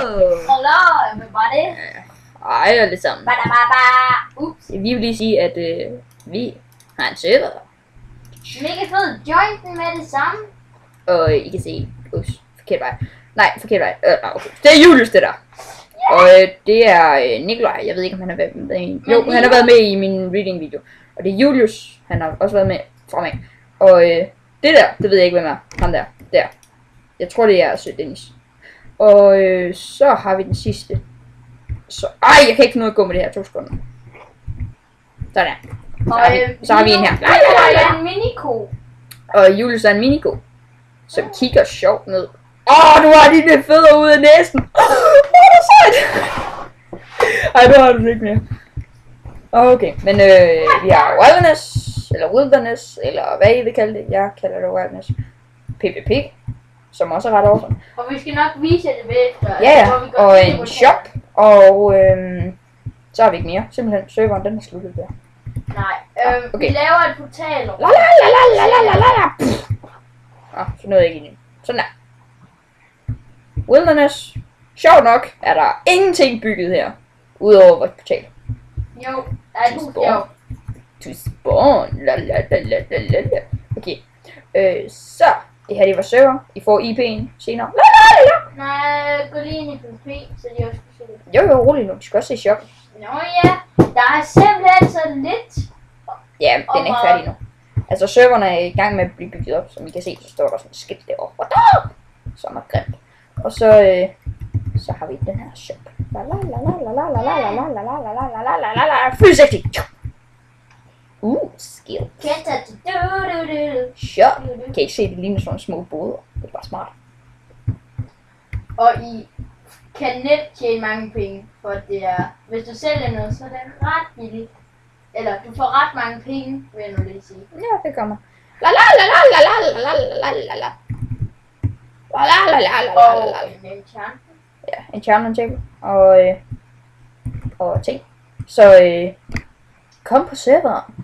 Hello, everybody. Hej alle sammen. Ups. Vi vil lige sige, at vi har en server. Mega fed. Join den med det samme. Og I kan se, forkert vej. Nej, forkert vej. Okay. Det er Julius, det der. Og det er Nikolaj. Jeg ved ikke, om han har været med i. Jo, han har været med i min reading video. Og det er Julius. Han har også været med fra mig. Og det der, det ved jeg ikke, hvem er. Ham der. Der. Jeg tror, det er Sød Dennis. Og så har vi den sidste. Så, jeg kan ikke finde ud af at gå med det her 2 sekunder. Sådan. Så har vi en her. Jeg er en miniko. Og Julius er en miniko, som kigger sjovt ned. Du har dine fødder ud af næsen. Det er sejt. Ej, du har du ikke mere. Okay, men vi har Wilderness, eller hvad I vil kalde det. Jeg kalder det Wilderness. PvP, som også er ret awesome. Og vi skal nok vise det bagefter. Ja, og en shop, og så har vi ikke mere. Simpelthen serveren, den er sluttet der. Nej, vi laver et portal. Så nåede jeg ikke ind. Sådan der. Wilderness. Sjovt nok er der ingenting bygget her. Udover vores portal. Jo, der er et hus derovre. To spawn. Okay. Så. Det her det var server. I får IP'en senere. Nej, gå lige ind i PvP, så de også kan se det. Jo, roligt nu. De skal også se shop. Nå ja, der er simpelthen så lidt. Ja, den er ikke færdig nu. Altså serverne er i gang med at blive bygget op. Som I kan se, så står der sådan et skilt derovre. Som er grimt. Og så har vi den her shop. Free safety. Skill. Shop. Kan I ikke se, det ligner sådan små boder. Det er bare smart. Og I kan nemt tjene mange penge, for det er, hvis du sælger noget, så er det ret billigt. Eller du får ret mange penge, vil jeg nu lige sige. Ja, det kommer. Og en enchantment. Ja, enchantment table. Og ting. Så kom på serveren.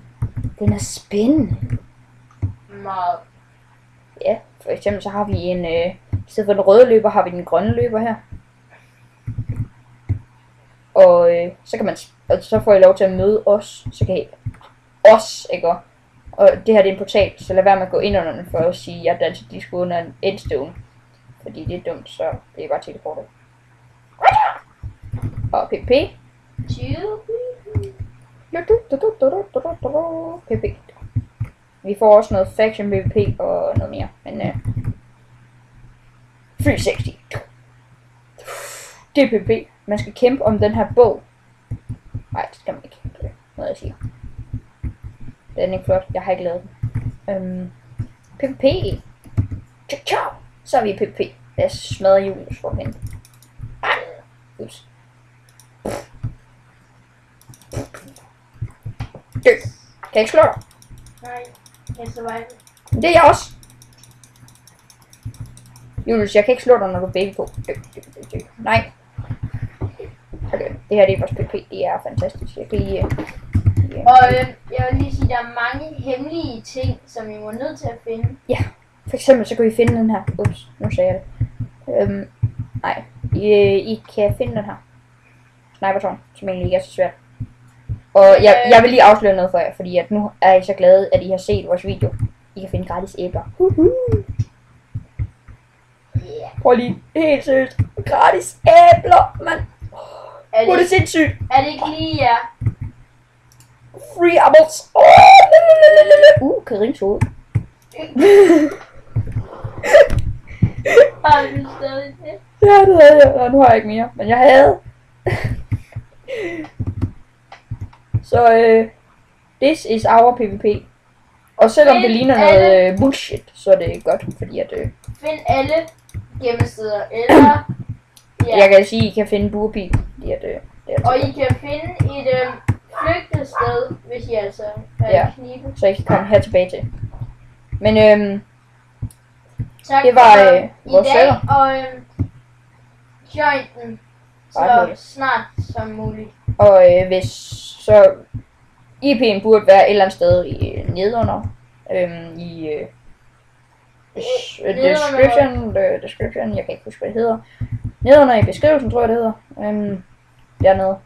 Den er spændende. Meget. Ja, for eksempel så har vi en, i stedet for den røde løber, har vi den grønne løber her. Og så kan man, så får I lov til at møde os, så kan I, ikke? Og det her det er en portal, så lad være med at gå ind under den for at sige, at jeg danser disco under en endstone. Fordi det er dumt, så det er bare teleportet. Og PvP. PvP. Vi får også noget faction PvP og noget mere, men 360. Det er PvP. Man skal kæmpe om den her bog. Nej, det skal man ikke. Det er noget, jeg siger. Den er ikke flot. Jeg har ikke lavet den. PvP. Ciao. Så er vi i PvP. Jeg smadrer Julius for hende. Ups. Dø. Kan jeg ikke slå dig? Nej, jeg survive. Det er jeg også. Julius, jeg kan ikke slå dig, når du er baby på. Dø. Nej. Okay, det her det er vores PvP. Det er fantastisk. Jeg kan lige... Og jeg vil lige sige, at der er mange hemmelige ting, som I må nødt til at finde. Ja, for eksempel så kan I finde den her. Ups, nu sagde jeg det. Nej, I kan finde den her. Snipertårn, som egentlig ikke er så svært. Og jeg vil lige afsløre noget for jer, fordi at nu er I så glade, at I har set vores video. I kan finde gratis æbler. Prøv lige, helt seriøst. Gratis æbler, mand. Hvor er det sindssygt. Er det ikke lige jer? Free apples. Karins hoved. Har du stadig det? Ja, det havde jeg, og nu har jeg ikke mere, men jeg havde. Så this is our PvP. Og selvom det ligner noget bullshit, så er det godt, fordi at find alle gemmesteder, eller jeg kan sige, at I kan finde burpil. Og I kan finde et flygtested, hvis I altså er knibe. Så I kan komme her tilbage til. Men tak det var vores server. Og join den så snart som muligt. Og hvis så IP'en burde være et eller andet sted i nedenunder description, jeg kan ikke huske hvad det hedder. Nedenunder i beskrivelsen, tror jeg det hedder. Dernede.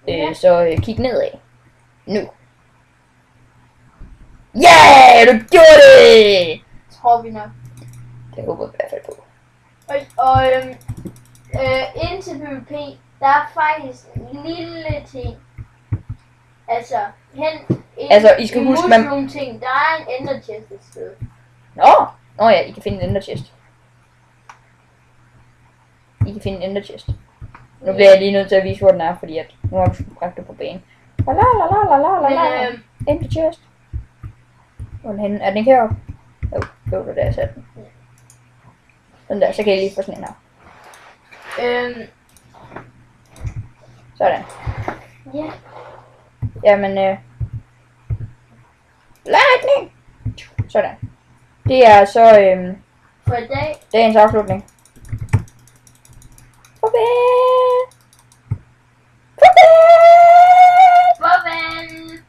Ja. Så kig nedad. Nu. Yeah, du gjorde det! Tror vi nok. Det håber jeg i hvert fald på. Og indtil PvP, der er faktisk en lille ting. Altså, I skal huske, man... nogle ting. Der er en ender chest et sted. Nå ja, I kan finde en ender chest. I kan finde en ender chest. Nu bliver jeg lige nødt til at vise, hvor den er, fordi at nu har du sgu bragt det på banen. La. Ender chest. Hvor er den henne? Er den ikke heroppe? Jo, det var der, jeg satte den. Sådan der, så kan jeg lige få sådan en her. Sådan. Ja. Jamen, lightning! Sådan. Det er så For i dag. dagens afslutning. Farvel! Farvel!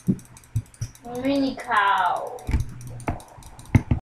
Mini cow.